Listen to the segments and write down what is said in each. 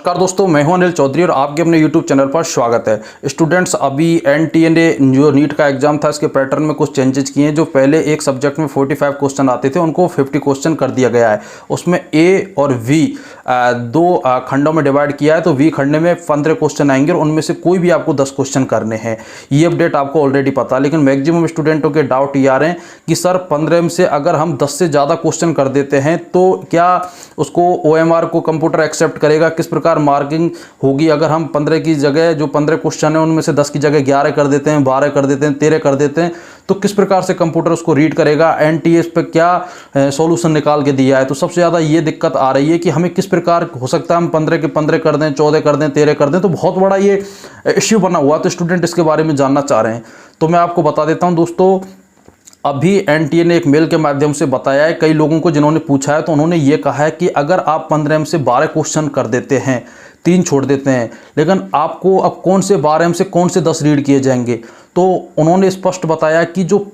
नमस्कार दोस्तों, मैं हूं अनिल चौधरी और आपके अपने YouTube चैनल पर स्वागत है। स्टूडेंट्स, अभी एनटीए ने जो नीट का एग्जाम था इसके पैटर्न में कुछ चेंजेस किए हैं। जो पहले एक सब्जेक्ट में 45 क्वेश्चन आते थे उनको 50 क्वेश्चन कर दिया गया है। उसमें ए और वी दो खंडों में डिवाइड किया है। तो वी खंड में 15 क्वेश्चन आएंगे और उनमें से कोई भी आपको 10 क्वेश्चन करने हैं। ये अपडेट आपको ऑलरेडी पता है, लेकिन मैक्सिमम स्टूडेंटों के डाउट ये आ रहे हैं कि सर 15 में से अगर हम 10 से ज़्यादा क्वेश्चन कर देते हैं तो क्या उसको OMR को कंप्यूटर एक्सेप्ट करेगा, किस प्रकार मार्किंग होगी। अगर हम 15 की जगह जो 15 क्वेश्चन है उनमें से 10 की जगह 11 कर देते हैं, 12 कर देते हैं, 13 कर देते हैं, तो किस प्रकार से कंप्यूटर उसको रीड करेगा। एनटीए पे क्या सॉल्यूशन निकाल के दिया है। तो सबसे ज़्यादा ये दिक्कत आ रही है कि हमें किस प्रकार हो सकता है हम 15 के 15 कर दें, 14 कर दें, 13 कर दें। तो बहुत बड़ा ये इश्यू बना हुआ, तो स्टूडेंट इसके बारे में जानना चाह रहे हैं। तो मैं आपको बता देता हूँ दोस्तों, अभी एनटीए ने एक मेल के माध्यम से बताया है कई लोगों को जिन्होंने पूछा है, तो उन्होंने ये कहा है कि अगर आप 15 में से 12 क्वेश्चन कर देते हैं, 3 छोड़ देते हैं, लेकिन आपको अब कौन से 12 में से कौन से 10 रीड किए जाएंगे। तो उन्होंने स्पष्ट बताया कि जो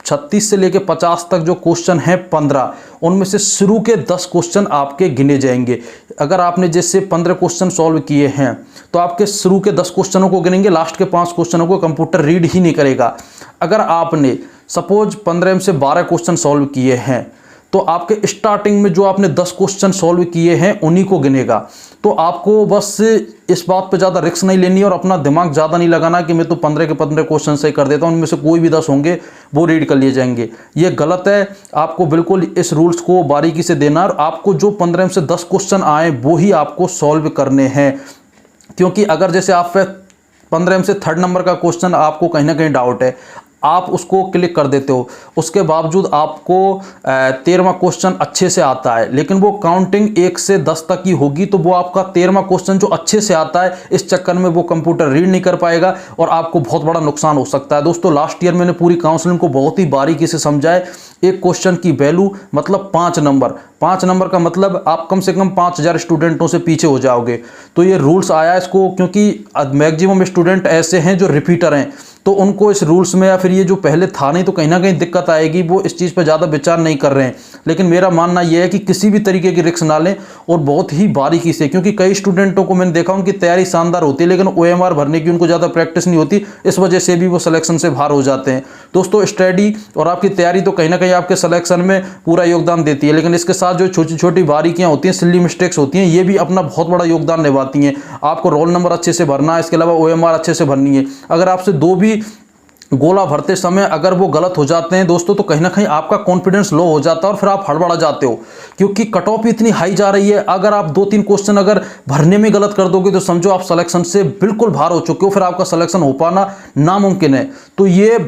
36 से लेकर 50 तक जो क्वेश्चन हैं 15, उनमें से शुरू के 10 क्वेश्चन आपके गिने जाएंगे। अगर आपने जैसे 15 क्वेश्चन सॉल्व किए हैं तो आपके शुरू के 10 क्वेश्चनों को गिनेंगे, लास्ट के 5 क्वेश्चनों को कंप्यूटर रीड ही नहीं करेगा। अगर आपने सपोज 15 में से 12 क्वेश्चन सॉल्व किए हैं तो आपके स्टार्टिंग में जो आपने 10 क्वेश्चन सॉल्व किए हैं उन्हीं को गिनेगा। तो आपको बस इस बात पे ज़्यादा रिस्क नहीं लेनी और अपना दिमाग ज़्यादा नहीं लगाना कि मैं तो 15 के 15 क्वेश्चन से कर देता हूँ, उनमें से कोई भी 10 होंगे वो रीड कर लिए जाएंगे। ये गलत है। आपको बिल्कुल इस रूल्स को बारीकी से देना और आपको जो 15 में से 10 क्वेश्चन आए वो ही आपको सॉल्व करने हैं। क्योंकि अगर जैसे आप 15 में से 3rd नंबर का क्वेश्चन आपको कहीं ना कहीं डाउट है, आप उसको क्लिक कर देते हो, उसके बावजूद आपको 13वां क्वेश्चन अच्छे से आता है, लेकिन वो काउंटिंग 1 से 10 तक ही होगी, तो वो आपका 13वां क्वेश्चन जो अच्छे से आता है इस चक्कर में वो कंप्यूटर रीड नहीं कर पाएगा और आपको बहुत बड़ा नुकसान हो सकता है। दोस्तों, लास्ट ईयर मैंने पूरी काउंसलिंग को बहुत ही बारीकी से समझा है। एक क्वेश्चन की वैल्यू मतलब 5 नंबर, 5 नंबर का मतलब आप कम से कम 5000 स्टूडेंटों से पीछे हो जाओगे। तो ये रूल्स आया इसको, क्योंकि मैक्सिमम स्टूडेंट ऐसे हैं जो रिपीटर हैं, तो उनको इस रूल्स में या फिर ये जो पहले था नहीं तो कहीं ना कहीं दिक्कत आएगी। वो इस चीज़ पर ज़्यादा विचार नहीं कर रहे हैं। लेकिन मेरा मानना यह है कि किसी भी तरीके की रिस्क ना लें और बहुत ही बारीकी से, क्योंकि कई स्टूडेंटों को मैंने देखा उनकी तैयारी शानदार होती है लेकिन OMR भरने की उनको ज़्यादा प्रैक्टिस नहीं होती, इस वजह से भी वो सिलेक्शन से बाहर हो जाते हैं। दोस्तों, स्टडी और आपकी तैयारी तो कहीं ना कहीं आपके सिलेक्शन में पूरा योगदान देती है, लेकिन इसके साथ जो छोटी छोटी बारीकियाँ होती हैं, सिली मिस्टेक्स होती हैं, ये भी अपना बहुत बड़ा योगदान निभाती हैं। आपको रोल नंबर अच्छे से भरना है, इसके अलावा OMR अच्छे से भरनी है। अगर आपसे दो भी गोला भरते समय अगर वो गलत हो जाते हैं दोस्तों, तो कहीं ना कहीं आपका कॉन्फिडेंस लो हो जाता है और फिर आप हड़बड़ा जाते हो, क्योंकि कट ऑफ इतनी हाई जा रही है। अगर आप 2-3 क्वेश्चन अगर भरने में गलत कर दोगे तो समझो आप सिलेक्शन से बिल्कुल बाहर हो चुके हो, फिर आपका सिलेक्शन हो पाना नामुमकिन है। तो ये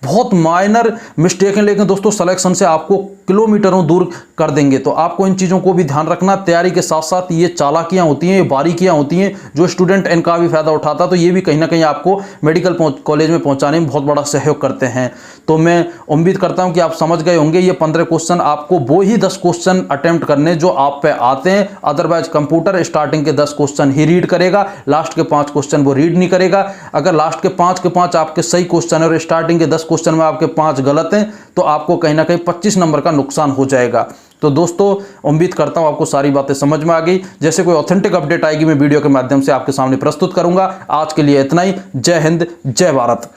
बहुत माइनर मिस्टेक है, लेकिन दोस्तों सिलेक्शन से आपको किलोमीटरों दूर कर देंगे। तो आपको इन चीज़ों को भी ध्यान रखना। तैयारी के साथ साथ ये चालाकियाँ होती हैं, ये बारीकियाँ होती हैं, जो स्टूडेंट इनका भी फायदा उठाता, तो ये भी कहीं ना कहीं आपको मेडिकल कॉलेज में पहुंचाने में बहुत बड़ा सहयोग करते हैं। तो मैं उम्मीद करता हूं कि आप समझ गए होंगे। ये 15 क्वेश्चन आपको वो ही 10 क्वेश्चन अटेम्प्ट करने जो आप पे आते हैं। अदरवाइज कंप्यूटर स्टार्टिंग के 10 क्वेश्चन ही रीड करेगा, लास्ट के 5 क्वेश्चन वो रीड नहीं करेगा। अगर लास्ट के 5 आपके सही क्वेश्चन है और स्टार्टिंग के 10 क्वेश्चन में आपके 5 गलत हैं, तो आपको कहीं ना कहीं 25 नंबर का नुकसान हो जाएगा। तो दोस्तों, उम्मीद करता हूं आपको सारी बातें समझ में आ गई। जैसे कोई ऑथेंटिक अपडेट आएगी मैं वीडियो के माध्यम से आपके सामने प्रस्तुत करूंगा। आज के लिए इतना ही। जय हिंद, जय भारत।